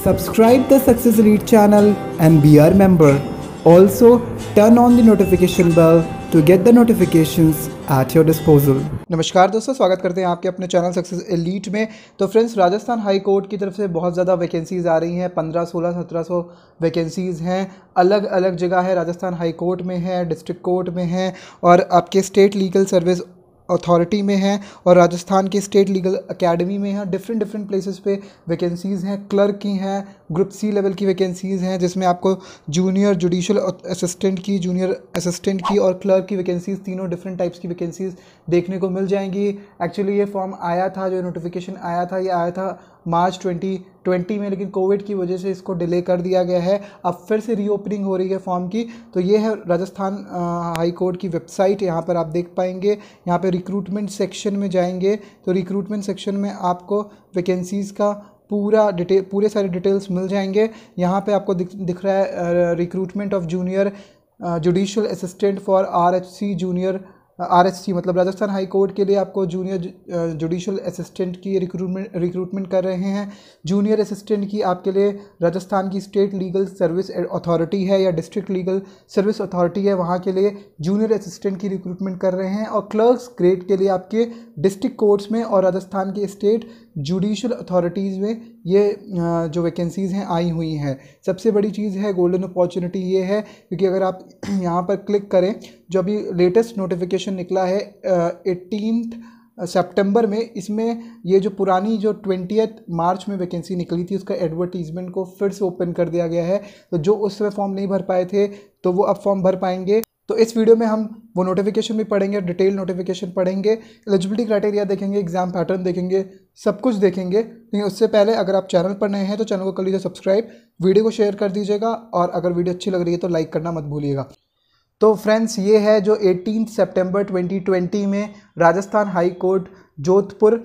Subscribe the Success Elite channel and be our member. Also, turn on the notification bell to get the notifications at your disposal. नमस्कार दोस्तों, स्वागत करते हैं आपके अपने channel success elite में। तो फ्रेंड्स, राजस्थान हाई कोर्ट की तरफ से बहुत ज़्यादा वैकेंसीज़ आ रही हैं। 1500, 1600, 1700 वैकेंसीज़ हैं। अलग अलग जगह है, राजस्थान हाई कोर्ट में है, डिस्ट्रिक्ट कोर्ट में है और आपके स्टेट लीगल सर्विस अथॉरिटी में है और राजस्थान के स्टेट लीगल एकेडमी में है। डिफरेंट प्लेसेस पे वैकेंसीज़ हैं। क्लर्क की हैं, ग्रुप सी लेवल की वैकेंसीज़ हैं, जिसमें आपको जूनियर जुडिशल असिस्टेंट की, जूनियर असिस्टेंट की और क्लर्क की वैकेंसीज़, तीनों डिफरेंट टाइप्स की वैकेंसीज़ देखने को मिल जाएंगी। एक्चुअली ये फॉर्म आया था, जो नोटिफिकेशन आया था, ये आया था मार्च 2020 में, लेकिन कोविड की वजह से इसको डिले कर दिया गया है। अब फिर से रीओपनिंग हो रही है फॉर्म की। तो ये है राजस्थान हाई कोर्ट की वेबसाइट। यहाँ पर आप देख पाएंगे। यहाँ पे रिक्रूटमेंट सेक्शन में जाएंगे तो रिक्रूटमेंट सेक्शन में आपको वैकेंसीज़ का पूरे सारे डिटेल्स मिल जाएंगे। यहाँ पे आपको दिख रहा है recruitment of junior judicial assistant for RHC junior RHC मतलब राजस्थान हाई कोर्ट के लिए आपको जूनियर जुडिशल असिस्टेंट की रिक्रूटमेंट कर रहे हैं। जूनियर असिस्टेंट की आपके लिए राजस्थान की स्टेट लीगल सर्विस अथॉरिटी है या डिस्ट्रिक्ट लीगल सर्विस अथॉरिटी है, वहाँ के लिए जूनियर असिस्टेंट की रिक्रूटमेंट कर रहे हैं। और क्लर्क्स ग्रेड के लिए आपके डिस्ट्रिक्ट कोर्ट्स में और राजस्थान के स्टेट जुडिशल अथॉरिटीज़ में ये जो वैकेंसीज़ हैं आई हुई हैं। सबसे बड़ी चीज़ है, गोल्डन अपॉर्चुनिटी ये है, क्योंकि अगर आप यहाँ पर क्लिक करें, जो अभी लेटेस्ट नोटिफिकेशन निकला है 18 सितंबर में, इसमें ये जो पुरानी जो 20 मार्च में वैकेंसी निकली थी उसका एडवर्टीजमेंट को फिर से ओपन कर दिया गया है। तो जो उस समय फॉर्म नहीं भर पाए थे तो वो अब फॉर्म भर पाएंगे। तो इस वीडियो में हम वो नोटिफिकेशन भी पढ़ेंगे, डिटेल नोटिफिकेशन पढ़ेंगे, एलिजिबिलिटी क्राइटेरिया देखेंगे, एग्जाम पैटर्न देखेंगे, सब कुछ देखेंगे। लेकिन उससे पहले अगर आप चैनल पर नए हैं तो चैनल को कर लीजिए सब्सक्राइब, वीडियो को शेयर कर दीजिएगा और अगर वीडियो अच्छी लग रही है तो लाइक करना मत भूलिएगा। तो फ्रेंड्स, ये है जो 18 सितंबर 2020 में राजस्थान हाई कोर्ट जोधपुर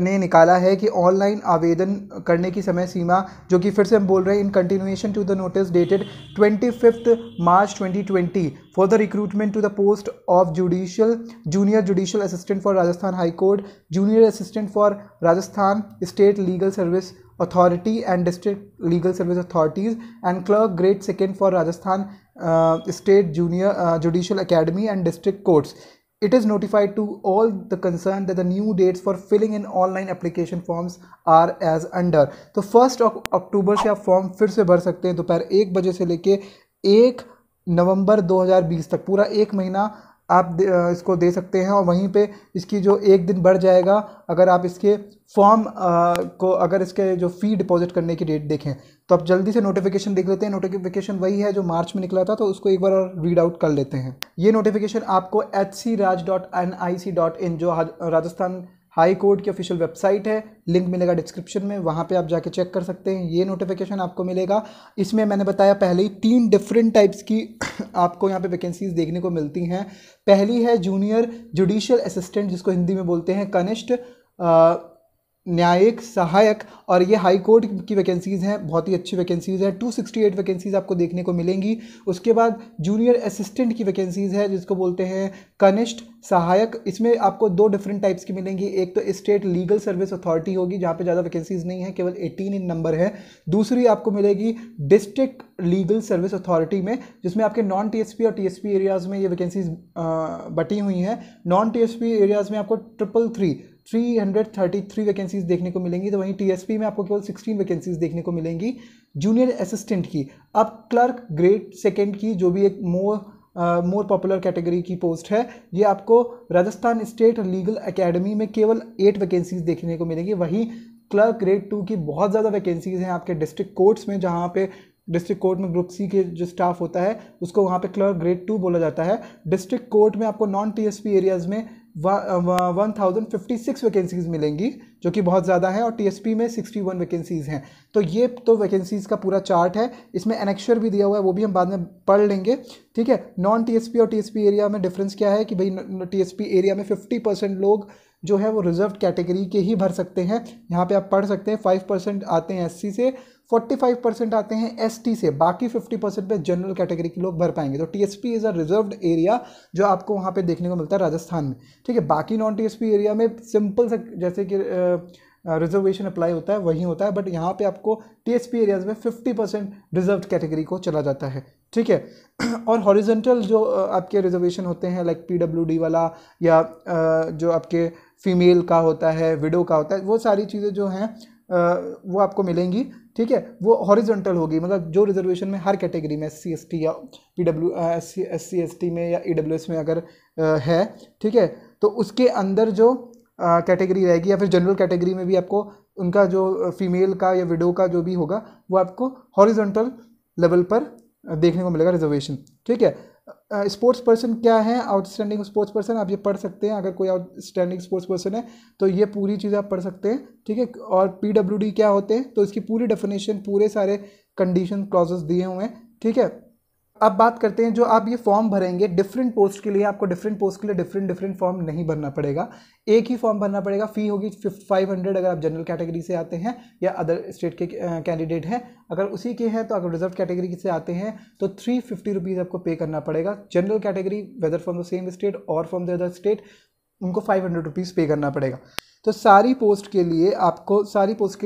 ने निकाला है कि ऑनलाइन आवेदन करने की समय सीमा, जो कि फिर से हम बोल रहे हैं, in continuation to the notice dated 25 March 2020 for the recruitment to the post of junior judicial assistant for Rajasthan high court, junior assistant for Rajasthan state legal service authority and district legal service authorities and clerk grade second for Rajasthan state junior judicial academy and district courts. It is notified to all the concerned that the new dates for filling in online application forms are as under. तो 1 अक्टूबर से आप form फिर से भर सकते हैं दोपहर 1 बजे से लेके 1 नवंबर 2020 तक, पूरा 1 महीना आप इसको दे सकते हैं। और वहीं पे इसकी जो 1 दिन बढ़ जाएगा अगर आप इसके फॉर्म को, अगर इसके जो फ़ी डिपॉजिट करने की डेट देखें। तो आप जल्दी से नोटिफिकेशन देख लेते हैं। नोटिफिकेशन वही है जो मार्च में निकला था, तो उसको एक बार और रीड आउट कर लेते हैं। ये नोटिफिकेशन आपको hcraj.nic.in जो राजस्थान हाई कोर्ट की ऑफिशियल वेबसाइट है, लिंक मिलेगा डिस्क्रिप्शन में, वहाँ पे आप जाके चेक कर सकते हैं। ये नोटिफिकेशन आपको मिलेगा। इसमें मैंने बताया पहले ही 3 डिफरेंट टाइप्स की आपको यहाँ पे वैकेंसीज देखने को मिलती हैं। पहली है जूनियर जुडिशियल असिस्टेंट, जिसको हिंदी में बोलते हैं कनिष्ठ न्यायिक सहायक, और ये हाई कोर्ट की वैकेंसीज़ हैं, बहुत ही अच्छी वैकेंसीज़ हैं। 268 वैकेंसीज़ आपको देखने को मिलेंगी। उसके बाद जूनियर असिस्टेंट की वैकेंसीज़ है, जिसको बोलते हैं कनिष्ठ सहायक। इसमें आपको 2 डिफरेंट टाइप्स की मिलेंगी। एक तो स्टेट लीगल सर्विस अथॉरिटी होगी, जहाँ पे ज़्यादा वैकेंसीज़ नहीं है, केवल 18 इन नंबर है। दूसरी आपको मिलेगी डिस्ट्रिक्ट लीगल सर्विस अथॉरिटी में, जिसमें आपके नॉन TSP और TSP एरियाज़ में ये वैकेंसीज बटी हुई हैं। नॉन TSP एरियाज़ में आपको 333 वैकेंसीज देखने को मिलेंगी, तो वहीं TSP में आपको केवल 16 वैकेंसीज देखने को मिलेंगी जूनियर असिस्टेंट की। अब क्लर्क ग्रेड सेकेंड की, जो भी एक मोर पॉपुलर कैटेगरी की पोस्ट है, ये आपको राजस्थान स्टेट लीगल एकेडमी में केवल 8 वैकेंसीज देखने को मिलेंगी। वहीं क्लर्क ग्रेड 2 की बहुत ज़्यादा वैकेंसीज हैं आपके डिस्ट्रिक्ट कोर्ट्स में, जहाँ पे डिस्ट्रिक्ट कोर्ट में ग्रुप सी के जो स्टाफ होता है उसको वहाँ पे क्लर्क ग्रेड 2 बोला जाता है। डिस्ट्रिक्ट कोर्ट में आपको नॉन TSP एरियाज़ में 1056 वैकेंसीज मिलेंगी, जो कि बहुत ज़्यादा है, और TSP में 61 वैकेंसीज़ हैं। तो ये तो वैकेंसीज़ का पूरा चार्ट है। इसमें एनेक्चर भी दिया हुआ है, वो भी हम बाद में पढ़ लेंगे, ठीक है। नॉन TSP और TSP एरिया में डिफरेंस क्या है कि भाई TSP एरिया में 50% लोग जो है वो रिजर्व कैटेगरी के ही भर सकते हैं। यहाँ पे आप पढ़ सकते हैं 5% आते हैं SC से, 45% आते हैं ST से, बाकी 50% पे जनरल कैटेगरी के लोग भर पाएंगे। तो TSP is a reserved area जो आपको वहाँ पे देखने को मिलता है राजस्थान में, ठीक है। बाकी नॉन TSP एरिया में सिंपल सा, जैसे कि रिजर्वेशन अप्लाई होता है वही होता है, बट यहाँ पे आपको टीएसपी एरियाज में 50% रिजर्व्ड कैटेगरी को चला जाता है, ठीक है। और हॉरिजॉन्टल जो आपके रिजर्वेशन होते हैं लाइक पीडब्ल्यूडी वाला या जो आपके फीमेल का होता है, विडो का होता है, वो सारी चीज़ें जो हैं वो आपको मिलेंगी, ठीक है। वो हॉरिजॉन्टल होगी, मतलब जो रिजर्वेशन में हर कैटेगरी में SC ST या SC ST में या EWS में अगर है, ठीक है, तो उसके अंदर जो कैटेगरी रहेगी, या फिर जनरल कैटेगरी में भी आपको उनका जो फीमेल का या विडो का जो भी होगा वो आपको हॉरिजॉन्टल लेवल पर देखने को मिलेगा रिजर्वेशन, ठीक है। स्पोर्ट्स पर्सन क्या है, आउटस्टैंडिंग स्पोर्ट्स पर्सन, आप ये पढ़ सकते हैं। अगर कोई आउटस्टैंडिंग स्पोर्ट्स पर्सन है तो ये पूरी चीज़ें आप पढ़ सकते हैं, ठीक है। और PWD क्या होते हैं, तो इसकी पूरी डेफिनेशन, पूरे सारे कंडीशन क्लॉजेस दिए हुए हैं, ठीक है। अब बात करते हैं, जो आप ये फॉर्म भरेंगे डिफरेंट पोस्ट के लिए, आपको डिफरेंट पोस्ट के लिए डिफरेंट फॉर्म नहीं भरना पड़ेगा, एक ही फॉर्म भरना पड़ेगा। फ़ी होगी 500 अगर आप जनरल कैटेगरी से आते हैं या अदर स्टेट के कैंडिडेट हैं। अगर उसी के हैं तो अगर रिजर्व कैटेगरी से आते हैं तो 350 रुपीज़ आपको पे करना पड़ेगा। General category whether from the same state और फ्रॉम द अदर स्टेट, उनको 500 रुपीज़ पे करना पड़ेगा। तो सारी पोस्ट के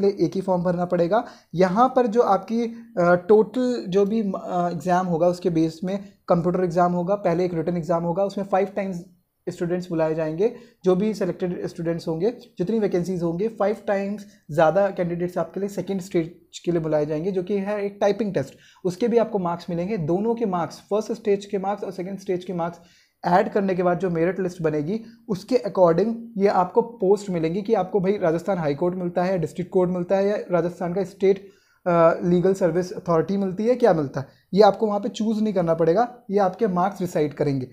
लिए एक ही फॉर्म भरना पड़ेगा। यहाँ पर जो आपकी टोटल जो भी एग्ज़ाम होगा उसके बेस में कंप्यूटर एग्ज़ाम होगा, पहले एक रिटन एग्ज़ाम होगा, उसमें 5 टाइम्स स्टूडेंट्स बुलाए जाएंगे। जो भी सेलेक्टेड स्टूडेंट्स होंगे, जितनी वैकेंसीज होंगे, 5 टाइम्स ज़्यादा कैंडिडेट्स आपके लिए सेकंड स्टेज के लिए बुलाए जाएंगे, जो कि है एक टाइपिंग टेस्ट। उसके भी आपको मार्क्स मिलेंगे, दोनों के मार्क्स, फर्स्ट स्टेज के मार्क्स और सेकंड स्टेज के मार्क्स ऐड करने के बाद जो मेरिट लिस्ट बनेगी उसके अकॉर्डिंग ये आपको पोस्ट मिलेंगी कि आपको भाई राजस्थान हाई कोर्ट मिलता है, डिस्ट्रिक्ट कोर्ट मिलता है, या राजस्थान का स्टेट लीगल सर्विस अथॉरिटी मिलती है, क्या मिलता है, ये आपको वहाँ पे चूज़ नहीं करना पड़ेगा, ये आपके मार्क्स डिसाइड करेंगे।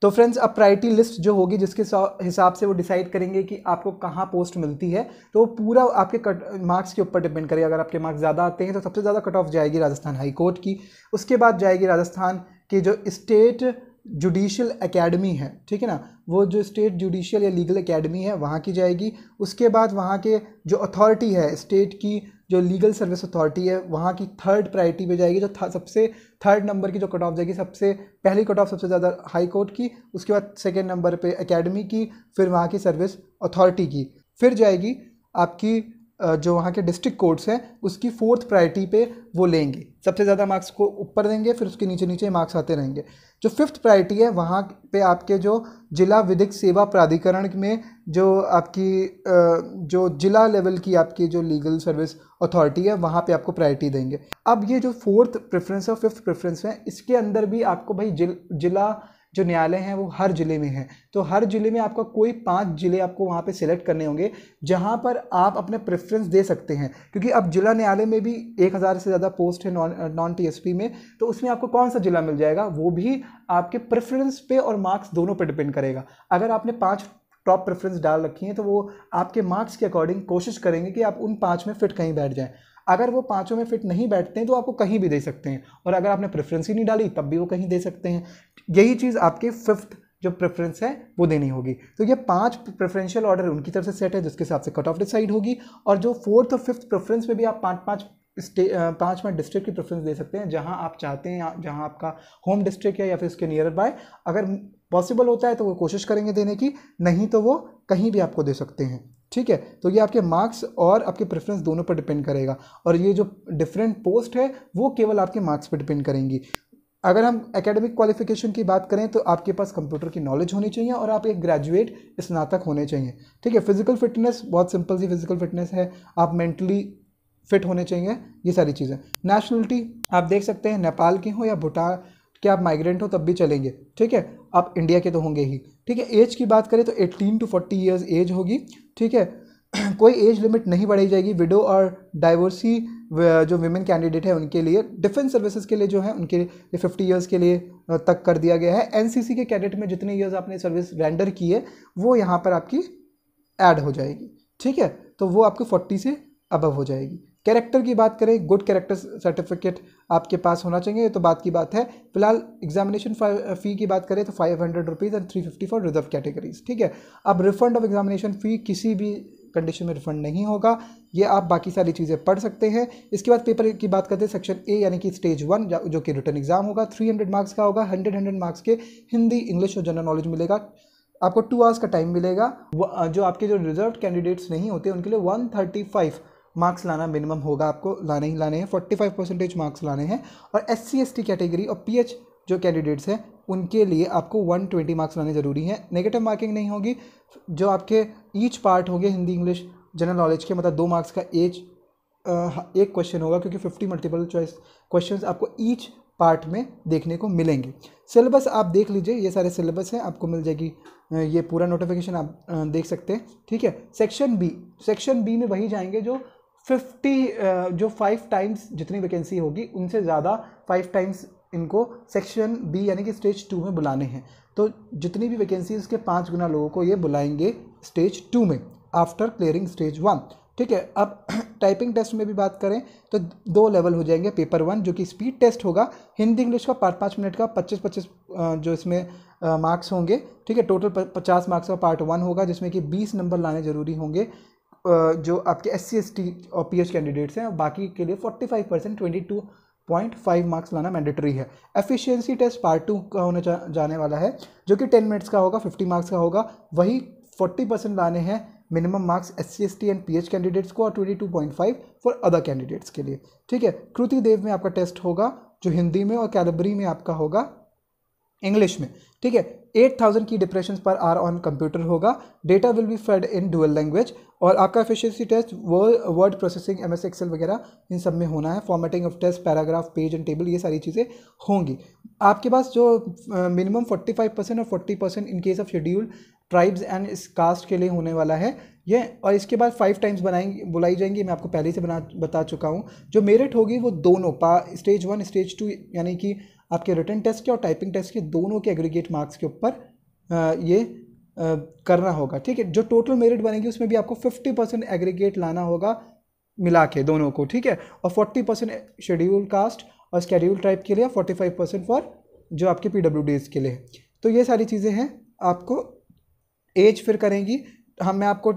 तो फ्रेंड्स, अब प्रायोरिटी लिस्ट जो होगी जिसके हिसाब से वो डिसाइड करेंगे कि आपको कहाँ पोस्ट मिलती है, तो वो पूरा आपके मार्क्स के ऊपर डिपेंड करेगा। अगर आपके मार्क्स ज़्यादा आते हैं तो सबसे ज़्यादा कट ऑफ जाएगी राजस्थान हाई कोर्ट की, उसके बाद जाएगी राजस्थान की जो स्टेट जुडिशियल एकेडमी है, ठीक है ना, वो जो स्टेट जुडिशियल या लीगल एकेडमी है वहाँ की जाएगी। उसके बाद वहाँ के जो अथॉरिटी है, स्टेट की जो लीगल सर्विस अथॉरिटी है, वहाँ की थर्ड प्रायोरिटी पे जाएगी, जो सबसे थर्ड नंबर की जो कट ऑफ जाएगी, सबसे पहली कट ऑफ सबसे ज़्यादा हाई कोर्ट की, उसके बाद सेकेंड नंबर पे एकेडमी की, फिर वहाँ की सर्विस अथॉरिटी की, फिर जाएगी आपकी जो वहाँ के डिस्ट्रिक्ट कोर्ट्स हैं उसकी फोर्थ प्रायोरिटी पे वो लेंगे, सबसे ज़्यादा मार्क्स को ऊपर देंगे, फिर उसके नीचे नीचे मार्क्स आते रहेंगे। जो फिफ्थ प्रायोरिटी है वहाँ पे आपके जो जिला विधिक सेवा प्राधिकरण में जो आपकी जो जिला लेवल की आपकी जो लीगल सर्विस अथॉरिटी है वहाँ पे आपको प्रायोरिटी देंगे। अब ये जो फोर्थ प्रेफरेंस और फिफ्थ प्रेफरेंस है, इसके अंदर भी आपको भाई जिला जो न्यायालय हैं वो हर ज़िले में हैं, तो हर ज़िले में आपका कोई 5 ज़िले आपको वहाँ पे सिलेक्ट करने होंगे जहाँ पर आप अपने प्रेफरेंस दे सकते हैं। क्योंकि अब जिला न्यायालय में भी 1000 से ज़्यादा पोस्ट है नॉन TSP में, तो उसमें आपको कौन सा ज़िला मिल जाएगा वो भी आपके प्रेफरेंस पे और मार्क्स दोनों पे डिपेंड करेगा। अगर आपने 5 टॉप प्रेफरेंस डाल रखी हैं तो वो आपके मार्क्स के अकॉर्डिंग कोशिश करेंगे कि आप उन 5 में फिट कहीं बैठ जाएँ। अगर वो 5 में फिट नहीं बैठते हैं तो आपको कहीं भी दे सकते हैं, और अगर आपने प्रेफरेंस ही नहीं डाली तब भी वो कहीं दे सकते हैं। यही चीज़ आपके फिफ्थ जो प्रेफरेंस है वो देनी होगी। तो ये 5 प्रेफरेंशियल ऑर्डर उनकी तरफ से सेट है जिसके हिसाब से कट ऑफ डिसाइड होगी, और जो फोर्थ और फिफ्थ प्रेफरेंस में भी आप 5 में डिस्ट्रिक्ट की प्रेफरेंस दे सकते हैं जहां आप चाहते हैं, जहां आपका होम डिस्ट्रिक्ट है या फिर उसके नियर बाय। अगर पॉसिबल होता है तो वो कोशिश करेंगे देने की, नहीं तो वो कहीं भी आपको दे सकते हैं, ठीक है। तो ये आपके मार्क्स और आपके प्रेफरेंस दोनों पर डिपेंड करेगा, और ये जो डिफरेंट पोस्ट है वो केवल आपके मार्क्स पर डिपेंड करेंगी। अगर हम एकेडमिक क्वालिफिकेशन की बात करें तो आपके पास कंप्यूटर की नॉलेज होनी चाहिए और आप एक ग्रेजुएट स्नातक होने चाहिए, ठीक है। फिजिकल फिटनेस बहुत सिंपल सी फिजिकल फिटनेस है, आप मेंटली फिट होने चाहिए, ये सारी चीज़ें। नेशनलिटी आप देख सकते हैं, नेपाल के हो या भूटान के आप माइग्रेंट हो तब भी चलेंगे, ठीक है। आप इंडिया के तो होंगे ही, ठीक है। एज की बात करें तो 18 to 40 ईयर्स एज होगी, ठीक है। कोई एज लिमिट नहीं बढ़ाई जाएगी। विडो और डाइवोर्सी जो विमेन कैंडिडेट है उनके लिए, डिफेंस सर्विसेज के लिए जो है उनके लिए 50 ईयर्स के लिए तक कर दिया गया है। एनसीसी के कैडेट में जितने ईयर्स आपने सर्विस रेंडर की है वो यहाँ पर आपकी ऐड हो जाएगी, ठीक है। तो वो आपको 40 से अबव हो जाएगी। कैरेक्टर की बात करें, गुड कैरेक्टर सर्टिफिकेट आपके पास होना चाहिए, तो बात की बात है। फिलहाल एग्जामिनेशन फ़ी की बात करें तो 500 rupees and 350 for reserve categories, ठीक है। अब रिफंड ऑफ एग्जामिनेशन फ़ी किसी भी कंडीशन में रिफंड नहीं होगा, ये आप बाकी सारी चीज़ें पढ़ सकते हैं। इसके बाद पेपर की बात करते हैं, सेक्शन ए यानी कि स्टेज 1 जो कि रिटन एग्जाम होगा, 300 मार्क्स का होगा। 100 मार्क्स के हिंदी, इंग्लिश और जनरल नॉलेज मिलेगा। आपको 2 आवर्स का टाइम मिलेगा। जो आपके जो रिजर्व कैंडिडेट्स नहीं होते उनके लिए 135 मार्क्स लाना मिनिमम होगा, आपको लाने ही लाने हैं, 45% मार्क्स लाने हैं। और SC/ST कैटेगरी और PH जो कैंडिडेट्स हैं उनके लिए आपको 120 मार्क्स लाने ज़रूरी हैं। नेगेटिव मार्किंग नहीं होगी। जो आपके ईच पार्ट होंगे हिंदी इंग्लिश जनरल नॉलेज के, मतलब 2 मार्क्स का एक क्वेश्चन होगा, क्योंकि 50 मल्टीपल चॉइस क्वेश्चंस आपको ईच पार्ट में देखने को मिलेंगे। सिलेबस आप देख लीजिए, ये सारे सिलेबस हैं, आपको मिल जाएगी, ये पूरा नोटिफिकेशन आप देख सकते हैं, ठीक है। सेक्शन बी में वही जाएंगे जो 5 टाइम्स जितनी वैकेंसी होगी उनसे ज़्यादा 5 टाइम्स इनको सेक्शन बी यानी कि स्टेज 2 में बुलाने हैं। तो जितनी भी वैकेंसी उसके 5 गुना लोगों को ये बुलाएंगे स्टेज 2 में आफ्टर क्लियरिंग स्टेज 1, ठीक है। अब टाइपिंग टेस्ट में भी बात करें तो 2 लेवल हो जाएंगे। पेपर 1 जो कि स्पीड टेस्ट होगा, हिंदी इंग्लिश का 5-5 मिनट का 25-25 जो इसमें मार्क्स होंगे, ठीक है। टोटल 50 मार्क्स का पार्ट 1 होगा, जिसमें कि 20 नंबर लाने ज़रूरी होंगे जो आपके SC/ST और PH कैंडिडेट्स हैं। बाकी के लिए 45% 22.5 मार्क्स लाना मैंडेटरी है। एफिशिएंसी टेस्ट पार्ट 2 का होने जाने वाला है, जो कि 10 मिनट्स का होगा, 50 मार्क्स का होगा। वही 40% लाने हैं minimum marks SC/ST and PH candidates को और 22.5 फॉर अदर कैंडिडेट्स के लिए, ठीक है। कृति देव में आपका टेस्ट होगा जो हिंदी में, और कैलिबरी में आपका होगा इंग्लिश में, ठीक है। 8000 key depression per hour on computer होगा। Data will be fed in dual language. और आपका efficiency test word processing MS excel वगैरह इन सब में होना है। Formatting of test, paragraph, page and table, ये सारी चीज़ें होंगी। आपके पास जो मिनिमम 45% और 40% in case of scheduled tribes and इस कास्ट के लिए होने वाला है ये। और इसके बाद 5 टाइम्स बुलाई जाएंगी, मैं आपको पहले से बता चुका हूँ। जो मेरिट होगी वो दोनों स्टेज 1 स्टेज 2 यानी कि आपके रिटन टेस्ट के और टाइपिंग टेस्ट के दोनों के एग्रीगेट मार्क्स के ऊपर ये करना होगा, ठीक है। जो टोटल मेरिट बनेगी उसमें भी आपको 50% एग्रीगेट लाना होगा मिला के दोनों को, ठीक है। और 40% शेड्यूल कास्ट और शेड्यूल ट्राइब के लिए, 45% फॉर जो आपके PWDs के लिए। तो ये सारी चीज़ें हैं। आपको एज फिर करेंगी मैं आपको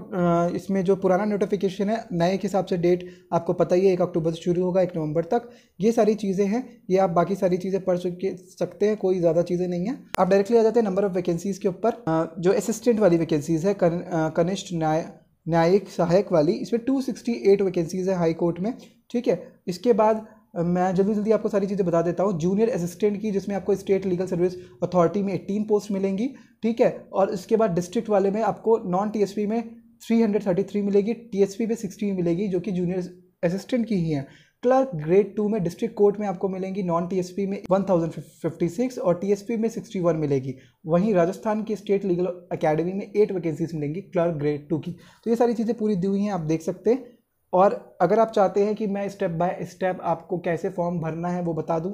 इसमें जो पुराना नोटिफिकेशन है नए के हिसाब से डेट आपको पता ही है, 1 अक्टूबर से शुरू होगा 1 नवंबर तक। ये सारी चीज़ें हैं, ये आप बाकी सारी चीज़ें पढ़ सकते हैं, कोई ज़्यादा चीज़ें नहीं है। आप डायरेक्टली आ जाते हैं नंबर ऑफ़ वैकेंसीज़ के ऊपर। जो असिस्टेंट वाली वैकेंसीज़ है, कनिष्ठ न्यायिक सहायक वाली, इसमें 268 वैकेंसीज़ है हाई कोर्ट में, ठीक है। इसके बाद मैं जल्दी आपको सारी चीज़ें बता देता हूँ। जूनियर असिस्टेंट की, जिसमें आपको स्टेट लीगल सर्विस अथॉरिटी में 18 पोस्ट मिलेंगी, ठीक है। और इसके बाद डिस्ट्रिक्ट वाले में आपको नॉन TSP में 333 मिलेगी, TSP में 16 मिलेगी, जो कि जूनियर असिस्टेंट की ही है। क्लर्क ग्रेड 2 में डिस्ट्रिक्ट कोर्ट में आपको मिलेंगी नॉन TSP में 1056 और TSP में 61 मिलेगी। वहीं राजस्थान की स्टेट लीगल अकेडमी में 8 वैकेंसीज मिलेंगी क्लर्क ग्रेड 2 की। तो ये सारी चीज़ें पूरी दी हुई हैं, आप देख सकते हैं। और अगर आप चाहते हैं कि मैं स्टेप बाय स्टेप आपको कैसे फॉर्म भरना है वो बता दूं,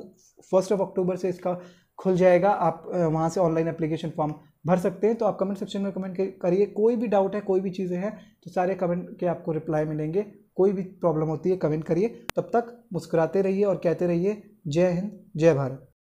1 अक्टूबर से इसका खुल जाएगा। आप वहां से ऑनलाइन एप्लीकेशन फॉर्म भर सकते हैं। तो आप कमेंट सेक्शन में कमेंट करिए, कोई भी डाउट है, कोई भी चीज़ें हैं तो सारे कमेंट के आपको रिप्लाई मिलेंगे। कोई भी प्रॉब्लम होती है कमेंट करिए। तब तक मुस्कुराते रहिए और कहते रहिए जय हिंद, जय भारत।